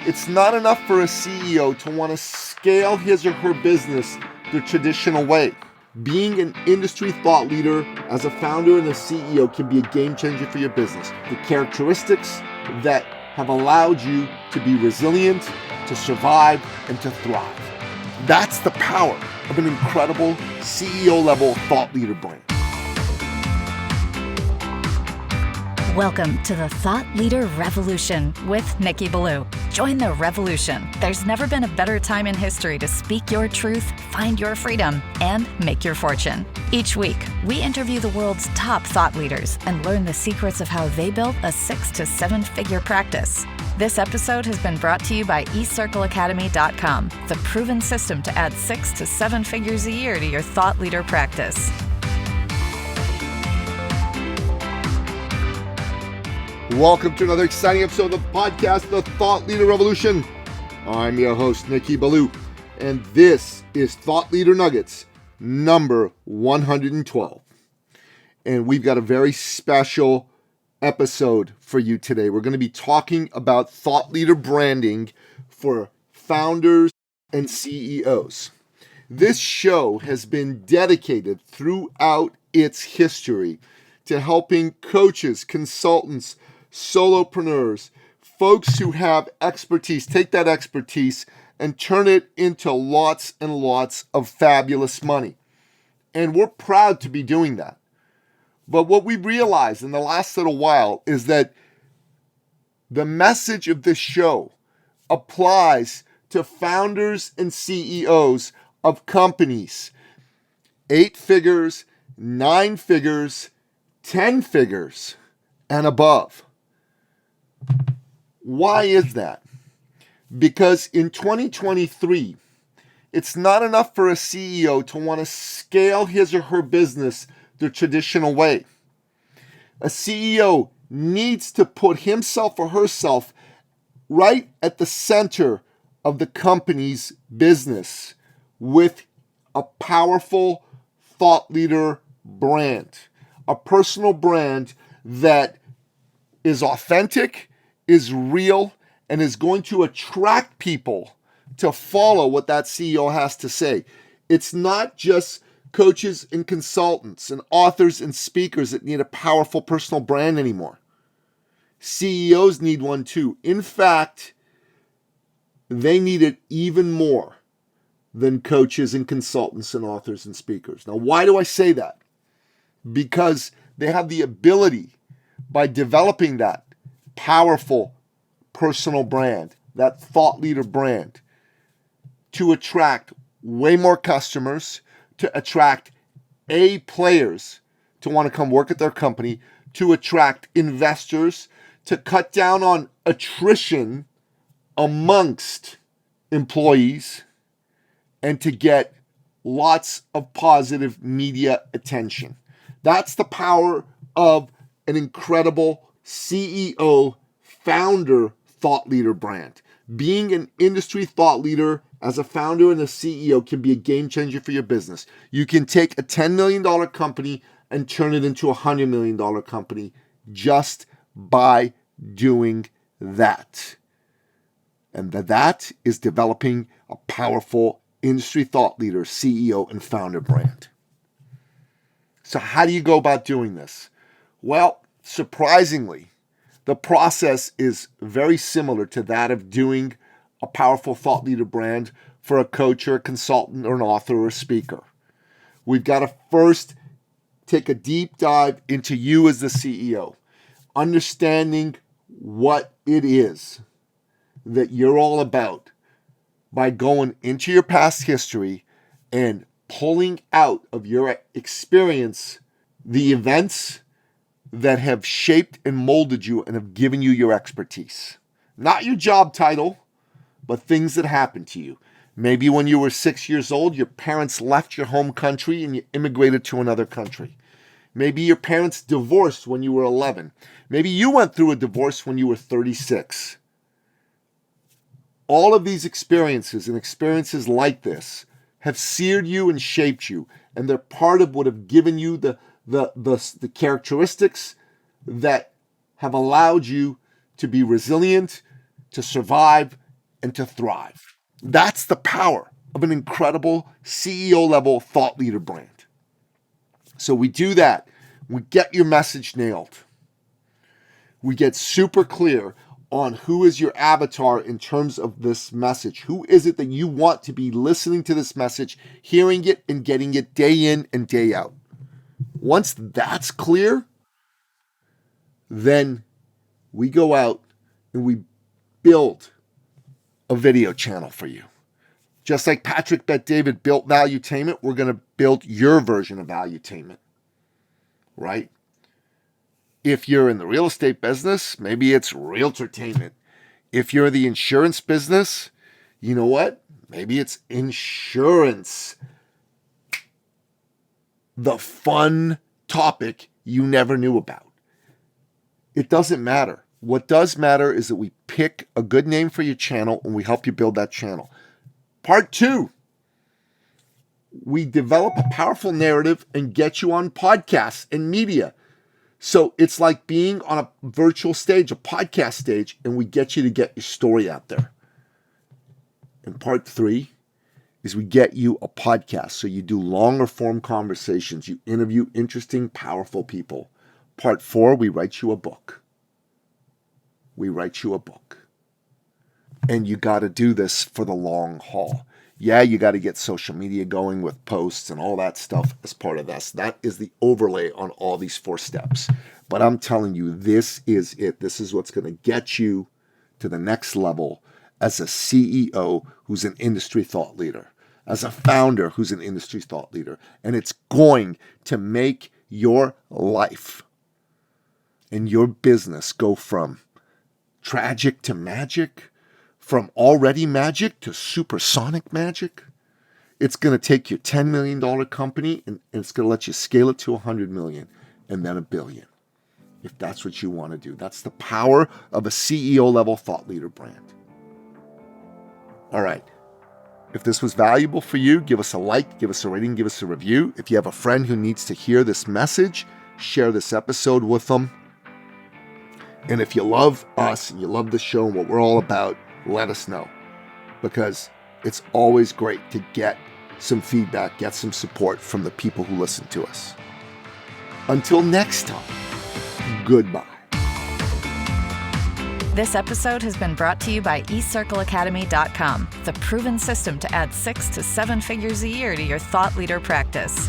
It's not enough for a CEO to want to scale his or her business the traditional way. Being an industry thought leader as a founder and a CEO can be a game changer for your business. The characteristics that have allowed you to be resilient, to survive, and to thrive. That's the power of an incredible CEO-level thought leader brand. Welcome to the Thought Leader Revolution with Nicky. Join the revolution. There's never been a better time in history to speak your truth, find your freedom, and make your fortune. Each week, we interview the world's top thought leaders and learn the secrets of how they built a 6 to 7 figure practice. This episode has been brought to you by eCircleacademy.com, the proven system to add 6 to 7 figures a year to your thought leader practice. Welcome to another exciting episode of the podcast, The Thought Leader Revolution. I'm your host, Nicky, and this is Thought Leader Nuggets number 112. And we've got a very special episode for you today. We're going to be talking about thought leader branding for founders and CEOs. This show has been dedicated throughout its history to helping coaches, consultants, solopreneurs, folks who have expertise, take that expertise and turn it into lots and lots of fabulous money. And we're proud to be doing that. But what we realized in the last little while is that the message of this show applies to founders and CEOs of companies, 8 figures, 9 figures, 10 figures, and above. Why is that? Because in 2023, it's not enough for a CEO to want to scale his or her business the traditional way. A CEO needs to put himself or herself right at the center of the company's business with a powerful thought leader brand, a personal brand that is authentic, is real, and is going to attract people to follow what that CEO has to say. It's not just coaches and consultants and authors and speakers that need a powerful personal brand anymore. CEOs need one too. In fact, they need it even more than coaches and consultants and authors and speakers. Now, why do I say that? Because they have the ability, by developing that powerful personal brand, that thought leader brand, to attract way more customers, to attract A players to want to come work at their company, to attract investors, to cut down on attrition amongst employees, and to get lots of positive media attention. That's the power of an incredible CEO, founder, thought leader brand. Being an industry thought leader as a founder and a CEO can be a game changer for your business. You can take a $10 million company and turn it into a $100 million company just by doing that. And that is developing a powerful industry thought leader, CEO, and founder brand. So how do you go about doing this? Well, surprisingly, the process is very similar to that of doing a powerful thought leader brand for a coach or a consultant or an author or a speaker. We've got to first take a deep dive into you as the CEO, understanding what it is that you're all about by going into your past history and pulling out of your experience the events that have shaped and molded you and have given you your expertise. Not your job title, but things that happened to you. Maybe when you were 6 years old, your parents left your home country and you immigrated to another country. Maybe your parents divorced when you were 11. Maybe you went through a divorce when you were 36. All of these experiences and experiences like this have seared you and shaped you, and they're part of what have given you the characteristics that have allowed you to be resilient, to survive, and to thrive. That's the power of an incredible CEO level thought leader brand. So we do that. We get your message nailed. We get super clear on who is your avatar in terms of this message. Who is it that you want to be listening to this message, hearing it, and getting it day in and day out? Once that's clear, then we go out and we build a video channel for you. Just like Patrick Bet David built Valuetainment, we're going to build your version of Valuetainment, right? If you're in the real estate business, maybe it's Realtortainment. If you're in the insurance business, you know what? Maybe it's insurance. The fun topic you never knew about. It doesn't matter. What does matter is that we pick a good name for your channel and we help you build that channel. Part 2, we develop a powerful narrative and get you on podcasts and media. So it's like being on a virtual stage, a podcast stage, and we get you to get your story out there. And part 3 is we get you a podcast. So you do longer form conversations. You interview interesting, powerful people. Part 4, we write you a book. We write you a book. And you got to do this for the long haul. Yeah, you got to get social media going with posts and all that stuff as part of this. That is the overlay on all these 4 steps. But I'm telling you, this is it. This is what's going to get you to the next level as a CEO who's an industry thought leader, as a founder who's an industry thought leader. And it's going to make your life and your business go from tragic to magic, from already magic to supersonic magic. It's going to take your $10 million company and it's going to let you scale it to $100 million and then $1 billion. If that's what you want to do. That's the power of a CEO level thought leader brand. All right. If this was valuable for you, give us a like, give us a rating, give us a review. If you have a friend who needs to hear this message, share this episode with them. And if you love us and you love the show and what we're all about, let us know, because it's always great to get some feedback, get some support from the people who listen to us. Until next time, goodbye. This episode has been brought to you by eCircleAcademy.com, the proven system to add 6 to 7 figures a year to your thought leader practice.